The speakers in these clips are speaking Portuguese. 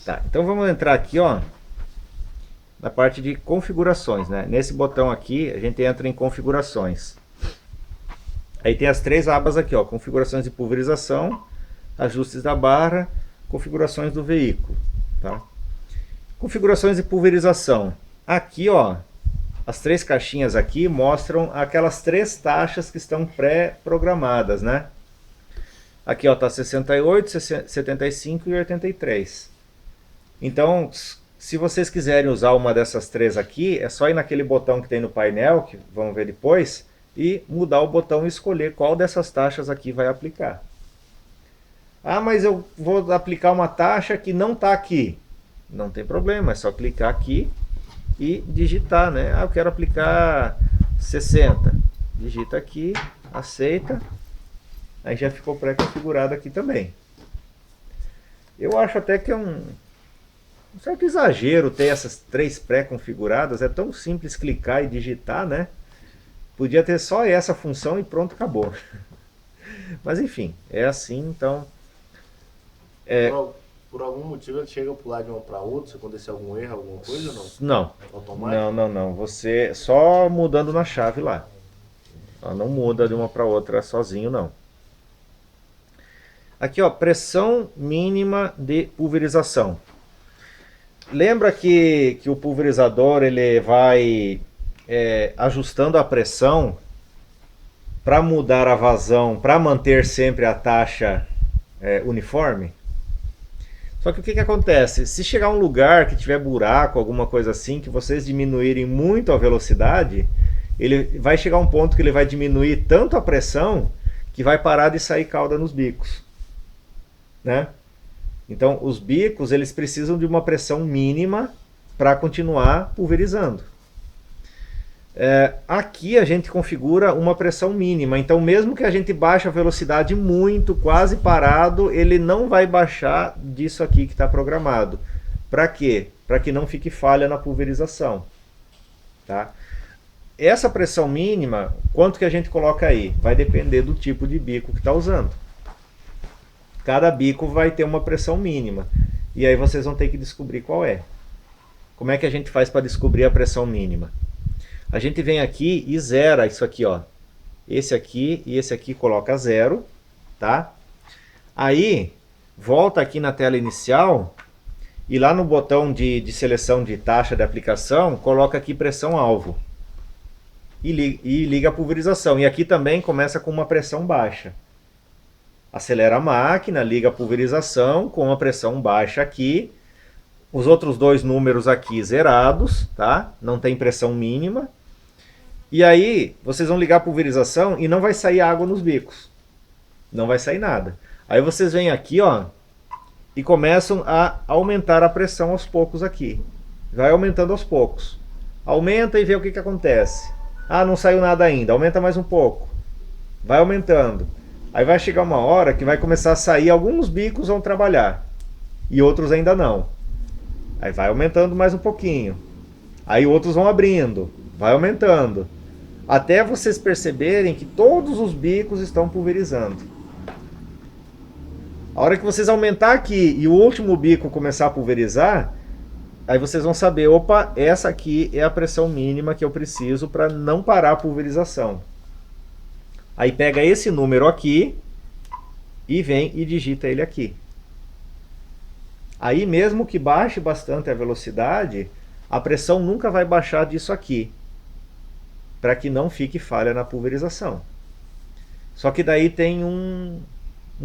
Tá, então vamos entrar aqui, ó, na parte de configurações, né? Nesse botão aqui, a gente entra em configurações. Aí tem as três abas aqui, ó, configurações de pulverização, ajustes da barra, configurações do veículo, tá? Configurações de pulverização. Aqui, ó, as três caixinhas aqui mostram aquelas três taxas que estão pré-programadas, né? Aqui, ó, tá 68, 75 e 83. Então, se vocês quiserem usar uma dessas três aqui, é só ir naquele botão que tem no painel, que vamos ver depois, e mudar o botão e escolher qual dessas taxas aqui vai aplicar. Ah, mas eu vou aplicar uma taxa que não está aqui. Não tem problema, é só clicar aqui e digitar, né? Ah, eu quero aplicar 60. Digita aqui, aceita. Aí já ficou pré-configurado aqui também. Eu acho até que é um certo exagero ter essas três pré-configuradas. É tão simples clicar e digitar, né? Podia ter só essa função e pronto, acabou. Mas enfim, é assim, então... Por algum motivo ele chega a pular de uma para outra, se acontecer algum erro, alguma coisa ou não? Não, Automático? não. Você só mudando na chave lá. Ela não muda de uma para outra sozinho, não. Aqui, ó, pressão mínima de pulverização. Lembra que o pulverizador ele vai ajustando a pressão para mudar a vazão, para manter sempre a taxa uniforme? Só que o que acontece? Se chegar um lugar que tiver buraco, alguma coisa assim, que vocês diminuírem muito a velocidade, ele vai chegar um ponto que ele vai diminuir tanto a pressão que vai parar de sair cauda nos bicos, né? Então, os bicos eles precisam de uma pressão mínima para continuar pulverizando. Aqui a gente configura uma pressão mínima, então mesmo que a gente baixe a velocidade muito, quase parado, ele não vai baixar disso aqui que está programado. Para quê? Para que não fique falha na pulverização. Tá? Essa pressão mínima, quanto que a gente coloca aí? Vai depender do tipo de bico que está usando. Cada bico vai ter uma pressão mínima, e aí vocês vão ter que descobrir qual é. Como é que a gente faz para descobrir a pressão mínima? A gente vem aqui e zera isso aqui, ó. Esse aqui e esse aqui coloca 0, tá? Aí, volta aqui na tela inicial e lá no botão de seleção de taxa de aplicação, coloca aqui pressão alvo. E liga a pulverização. E aqui também começa com uma pressão baixa. Acelera a máquina, liga a pulverização com uma pressão baixa aqui. Os outros dois números aqui zerados, tá? Não tem pressão mínima. E aí, vocês vão ligar a pulverização e não vai sair água nos bicos. Não vai sair nada. Aí vocês vêm aqui, ó, e começam a aumentar a pressão aos poucos aqui. Vai aumentando aos poucos. Aumenta e vê o que acontece. Ah, não saiu nada ainda. Aumenta mais um pouco. Vai aumentando. Aí vai chegar uma hora que vai começar a sair, alguns bicos vão trabalhar. E outros ainda não. Aí vai aumentando mais um pouquinho. Aí outros vão abrindo. Vai aumentando. Até vocês perceberem que todos os bicos estão pulverizando. A hora que vocês aumentar aqui e o último bico começar a pulverizar, aí vocês vão saber, opa, essa aqui é a pressão mínima que eu preciso para não parar a pulverização. Aí pega esse número aqui e vem e digita ele aqui. Aí mesmo que baixe bastante a velocidade, a pressão nunca vai baixar disso aqui, para que não fique falha na pulverização. Só que daí tem um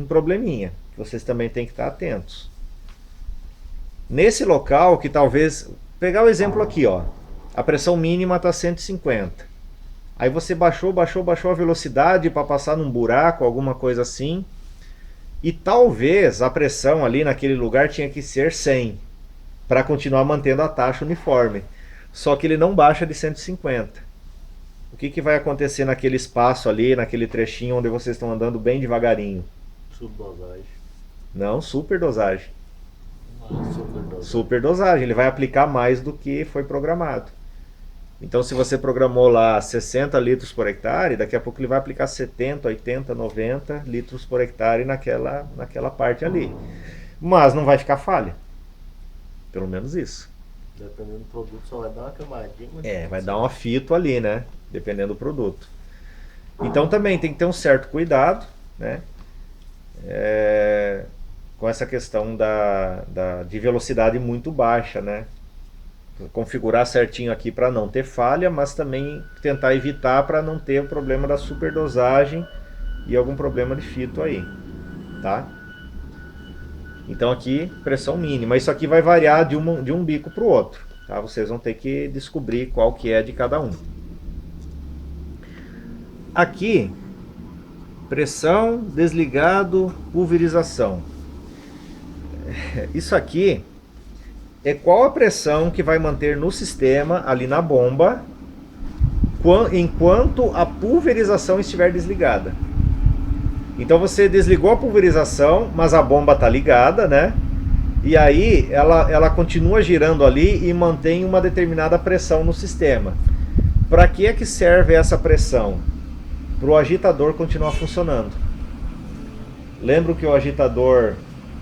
probleminha, que vocês também têm que estar atentos. Nesse local, que talvez... Pegar o exemplo aqui, ó. A pressão mínima está 150. Aí você baixou a velocidade para passar num buraco, alguma coisa assim. E talvez a pressão ali naquele lugar tinha que ser 100, para continuar mantendo a taxa uniforme. Só que ele não baixa de 150. O que vai acontecer naquele espaço ali, naquele trechinho onde vocês estão andando bem devagarinho? Subdosagem. Não, superdosagem. Superdosagem. Superdosagem, ele vai aplicar mais do que foi programado. Então se você programou lá 60 litros por hectare, daqui a pouco ele vai aplicar 70, 80, 90 litros por hectare naquela parte ali. Mas não vai ficar falha. Pelo menos isso. Dependendo do produto, só vai dar uma camadinha. Vai dar um fito ali, né? Dependendo do produto. Então também tem que ter um certo cuidado, né? Com essa questão de velocidade muito baixa, né? Configurar certinho aqui para não ter falha, mas também tentar evitar para não ter o problema da superdosagem e algum problema de fito aí, tá? Então aqui pressão mínima. Isso aqui vai variar de um bico para o outro, tá? Vocês vão ter que descobrir qual que é de cada um. Aqui, pressão, desligado, pulverização. Isso aqui é qual a pressão que vai manter no sistema, ali na bomba, enquanto a pulverização estiver desligada. Então você desligou a pulverização, mas a bomba está ligada, né? E aí ela continua girando ali e mantém uma determinada pressão no sistema. Para que é que serve essa pressão? Para o agitador continuar funcionando. Lembra que o agitador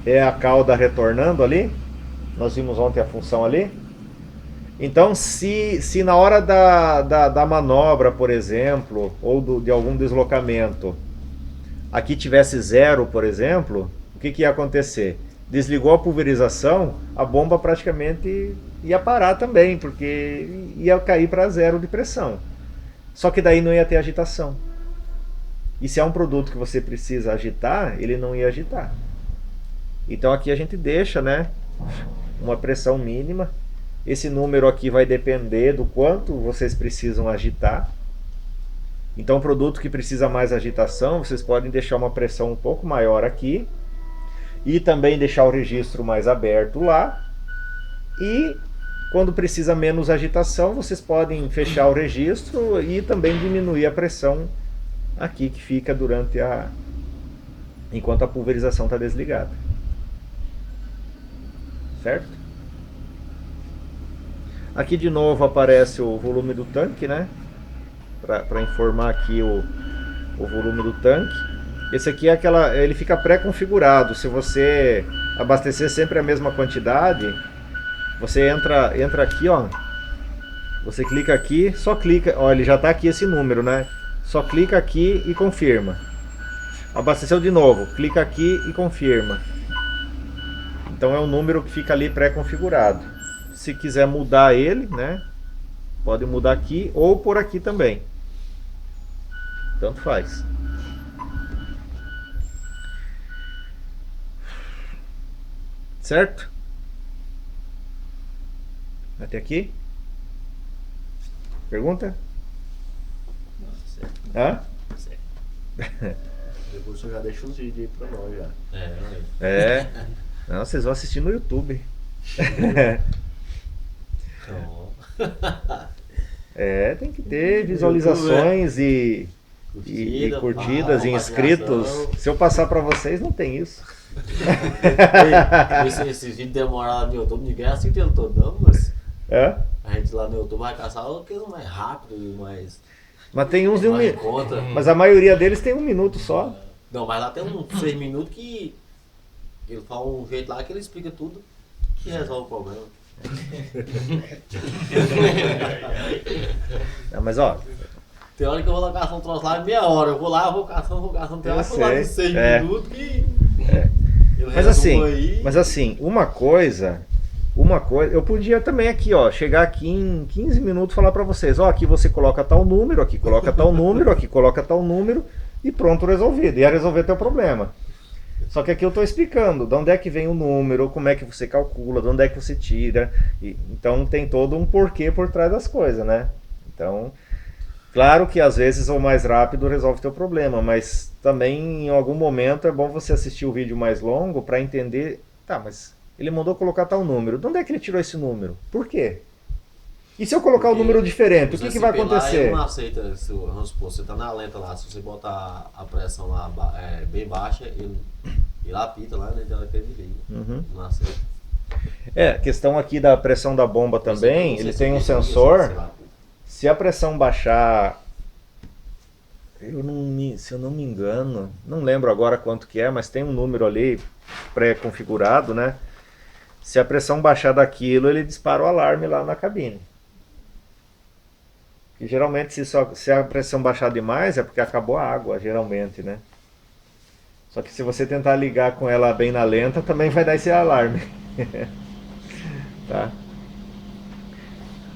é a cauda retornando ali? Nós vimos ontem a função ali. Então, se na hora da manobra, por exemplo, ou de algum deslocamento, aqui tivesse zero, por exemplo, o que ia acontecer? Desligou a pulverização, a bomba praticamente ia parar também, porque ia cair para zero de pressão. Só que daí não ia ter agitação. E se é um produto que você precisa agitar, ele não ia agitar. Então aqui a gente deixa, né, uma pressão mínima. Esse número aqui vai depender do quanto vocês precisam agitar. Então um produto que precisa mais agitação, vocês podem deixar uma pressão um pouco maior aqui. E também deixar o registro mais aberto lá. E quando precisa menos agitação, vocês podem fechar o registro e também diminuir a pressão aqui que fica enquanto a pulverização está desligada. Certo? Aqui de novo aparece o volume do tanque, né? Para informar aqui o volume do tanque. Esse aqui é ele fica pré-configurado. Se você abastecer sempre a mesma quantidade, você entra aqui, ó. Você clica aqui, só clica, ó, ele já está aqui esse número, né? Só clica aqui e confirma. Abasteceu de novo, clica aqui e confirma. Então é um número que fica ali pré-configurado. Se quiser mudar ele, né? Pode mudar aqui ou por aqui também. Tanto faz. Certo? Até aqui? Pergunta? Hã? Depois você já deixa os vídeos aí pra nós já. Não, vocês vão assistir no YouTube. Tem que ter visualizaões e curtidas e inscritos. Se eu passar pra vocês, não tem isso. Esse vídeo demorado no YouTube, ninguém assiste ele todo, não, mas a gente lá no YouTube vai caçar o que é mais rápido, mas tem uns de minuto. Mas a maioria deles tem 1 minuto só. Não, mas lá tem uns 6 minutos que ele fala um jeito lá que ele explica tudo que resolve o problema. Mas ó, tem hora que eu vou lá caçar um troço lá em meia hora. Eu vou lá, vou caçando, tem hora que eu vou lá de 6 minutos que ele mas assim, uma coisa, eu podia também aqui, ó, chegar aqui em 15 minutos e falar pra vocês, ó, aqui você coloca tal número, aqui coloca tal número, aqui coloca tal número e pronto, resolvido. Ia resolver teu problema. Só que aqui eu estou explicando de onde é que vem o número, como é que você calcula, de onde é que você tira. Então tem todo um porquê por trás das coisas, né? Então, claro que às vezes o mais rápido resolve teu problema, mas também em algum momento é bom você assistir o vídeo mais longo para entender, tá, mas ele mandou colocar tal número. De onde é que ele tirou esse número? Por quê? E se eu colocar o número diferente, o que vai acontecer? Ele não aceita, vamos supor, você está na lenta lá, se você botar a pressão lá bem baixa, ele apita lá, né, ele liga. Não aceita. A questão aqui da pressão da bomba também, ele tem um sensor. Se a pressão baixar, se eu não me engano, não lembro agora quanto que é, mas tem um número ali pré-configurado, né? Se a pressão baixar daquilo, ele dispara o alarme lá na cabine. E geralmente se a pressão baixar demais é porque acabou a água, geralmente, né? Só que se você tentar ligar com ela bem na lenta, também vai dar esse alarme. Tá?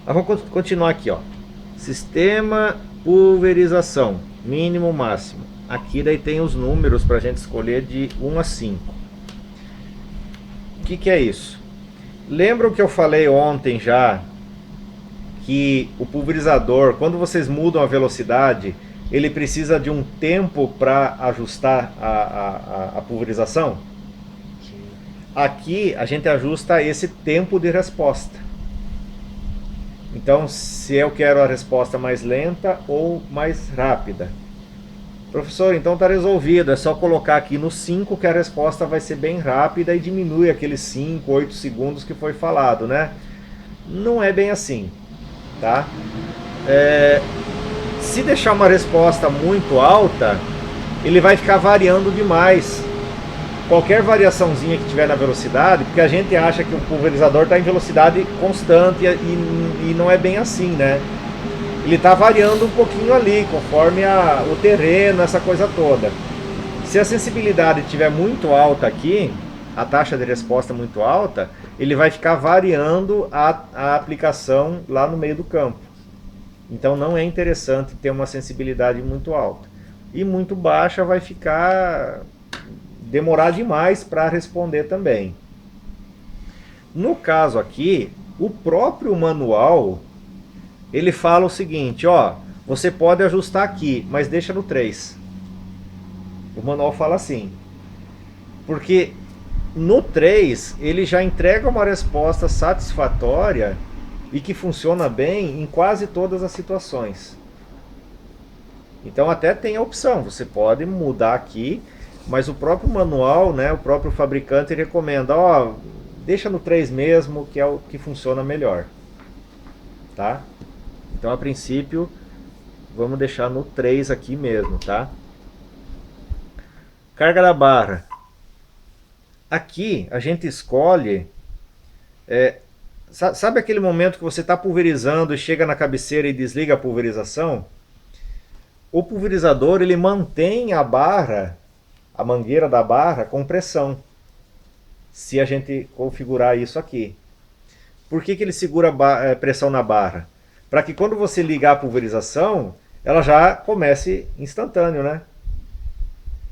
Vamos continuar aqui, ó. Sistema pulverização, mínimo, máximo. Aqui daí tem os números para a gente escolher de 1 a 5. O que é isso? Lembram que eu falei ontem já que o pulverizador, quando vocês mudam a velocidade, ele precisa de um tempo para ajustar a pulverização? Sim. Aqui a gente ajusta esse tempo de resposta. Então, se eu quero a resposta mais lenta ou mais rápida. Professor, então está resolvido, é só colocar aqui no 5 que a resposta vai ser bem rápida e diminui aqueles 5, 8 segundos que foi falado, né? Não é bem assim, tá? Se deixar uma resposta muito alta, ele vai ficar variando demais. Qualquer variaçãozinha que tiver na velocidade, porque a gente acha que o pulverizador está em velocidade constante e não é bem assim, né? Ele está variando um pouquinho ali, conforme o terreno, essa coisa toda. Se a sensibilidade estiver muito alta aqui, a taxa de resposta muito alta, ele vai ficar variando a aplicação lá no meio do campo. Então não é interessante ter uma sensibilidade muito alta. E muito baixa vai demorar demais para responder também. No caso aqui, o próprio manual, ele fala o seguinte, ó, você pode ajustar aqui, mas deixa no 3. O manual fala assim. Porque no 3, ele já entrega uma resposta satisfatória e que funciona bem em quase todas as situações. Então até tem a opção, você pode mudar aqui, mas o próprio manual, né, o próprio fabricante recomenda, ó, deixa no 3 mesmo, que é o que funciona melhor. Tá? Então a princípio, vamos deixar no 3 aqui mesmo, tá? Carga da barra. Aqui a gente escolhe, sabe aquele momento que você está pulverizando e chega na cabeceira e desliga a pulverização? O pulverizador ele mantém a barra, a mangueira da barra com pressão, se a gente configurar isso aqui. Por que ele segura pressão na barra? Para que quando você ligar a pulverização, ela já comece instantâneo, né?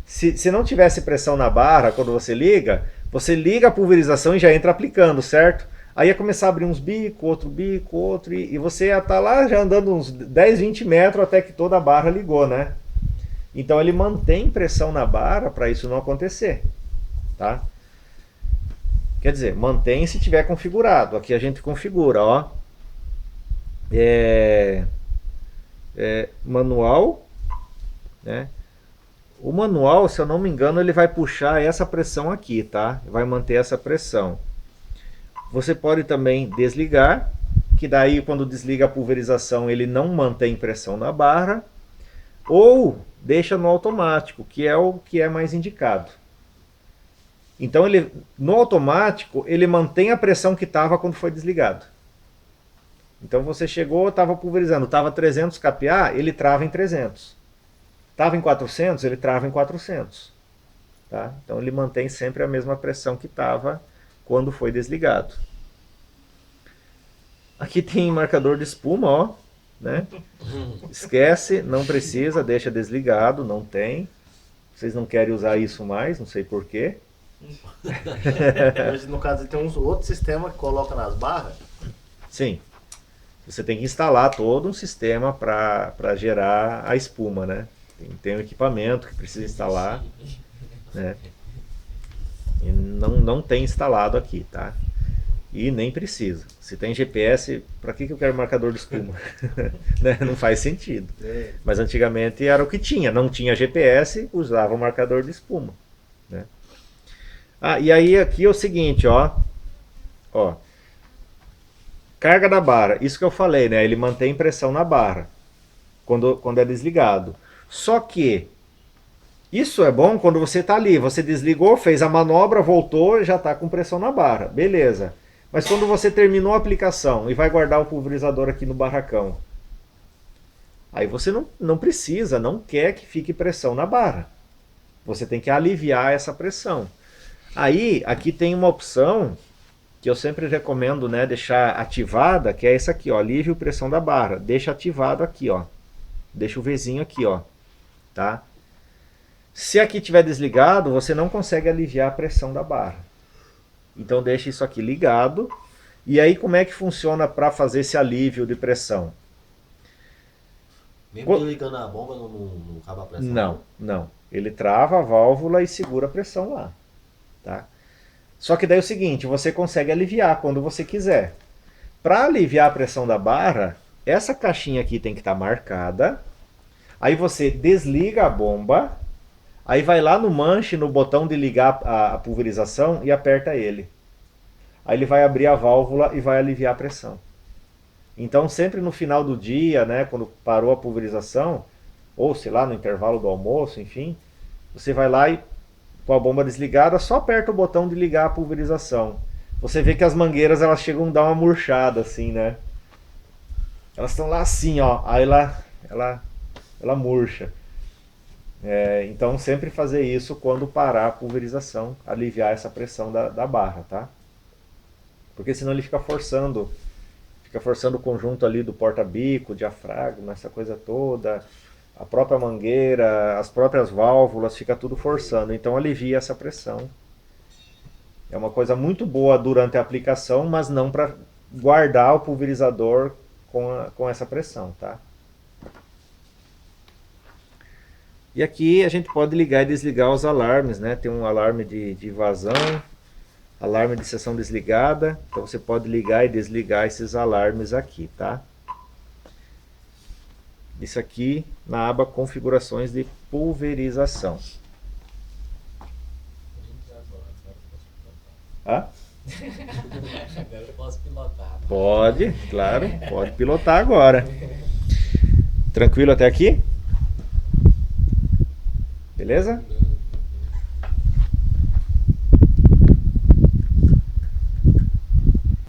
Se não tivesse pressão na barra quando você liga a pulverização e já entra aplicando, certo? Aí ia começar a abrir uns bicos, outro, e você ia estar lá já andando uns 10, 20 metros até que toda a barra ligou, né? Então ele mantém pressão na barra para isso não acontecer, tá? Quer dizer, mantém se tiver configurado. Aqui a gente configura, ó. Manual, né? O manual, se eu não me engano, ele vai puxar essa pressão aqui, tá? Vai manter essa pressão. Você pode também desligar, que daí quando desliga a pulverização ele não mantém pressão na barra, ou deixa no automático, que é o que é mais indicado. Então no automático ele mantém a pressão que estava quando foi desligado. Então você chegou, estava pulverizando, estava 300 kPa, ele trava em 300. Estava em 400, ele trava em 400. Tá? Então ele mantém sempre a mesma pressão que estava quando foi desligado. Aqui tem marcador de espuma, ó, né? Esquece, não precisa, deixa desligado, não tem. Vocês não querem usar isso mais, não sei porquê. Mas no caso tem um outro sistema que coloca nas barras. Sim. Você tem que instalar todo um sistema para gerar a espuma, né? Tem um equipamento que precisa instalar, né? E não tem instalado aqui, tá? E nem precisa. Se tem GPS, para que eu quero marcador de espuma? Né? Não faz sentido. Mas antigamente era o que tinha. Não tinha GPS, usava o marcador de espuma, né? E aí aqui é o seguinte, ó. Carga da barra. Isso que eu falei, né? Ele mantém pressão na barra quando é desligado. Só que Isso é bom quando você está ali, você desligou, fez a manobra, voltou, já está com pressão na barra, beleza. Mas quando você terminou a aplicação e vai guardar o pulverizador aqui no barracão, aí você não precisa, não quer que fique pressão na barra. Você tem que aliviar essa pressão. Aí, aqui tem uma opção que eu sempre recomendo, né, deixar ativada, que é essa aqui, ó, alívio pressão da barra. Deixa ativado aqui, ó. Deixa o Vzinho aqui, ó, tá? Se aqui estiver desligado, você não consegue aliviar a pressão da barra. Então deixa isso aqui ligado. E aí como é que funciona para fazer esse alívio de pressão? Mesmo ligando a bomba, não acaba a pressão? Não. Ele trava a válvula e segura a pressão lá, tá? Só que daí é o seguinte, você consegue aliviar quando você quiser. Para aliviar a pressão da barra, essa caixinha aqui tem que estar marcada. Aí você desliga a bomba. Aí vai lá no manche, no botão de ligar a pulverização e aperta ele. Aí ele vai abrir a válvula e vai aliviar a pressão. Então sempre no final do dia, né, quando parou a pulverização, ou sei lá, no intervalo do almoço, enfim, você vai lá e com a bomba desligada, só aperta o botão de ligar a pulverização. Você vê que as mangueiras elas chegam a dar uma murchada assim, né? Elas estão lá assim, ó, aí ela murcha. Então sempre fazer isso quando parar a pulverização, aliviar essa pressão da barra, tá? Porque senão ele fica forçando o conjunto ali do porta-bico, diafragma, essa coisa toda, a própria mangueira, as próprias válvulas, fica tudo forçando, então alivia essa pressão. É uma coisa muito boa durante a aplicação, mas não para guardar o pulverizador com essa pressão, tá? E aqui a gente pode ligar e desligar os alarmes, né? Tem um alarme de vazão, alarme de seção desligada. Então você pode ligar e desligar esses alarmes aqui, tá? Isso aqui na aba configurações de pulverização. Hã? Agora eu posso pilotar. Pode, claro, pode pilotar agora. Tranquilo até aqui? Beleza?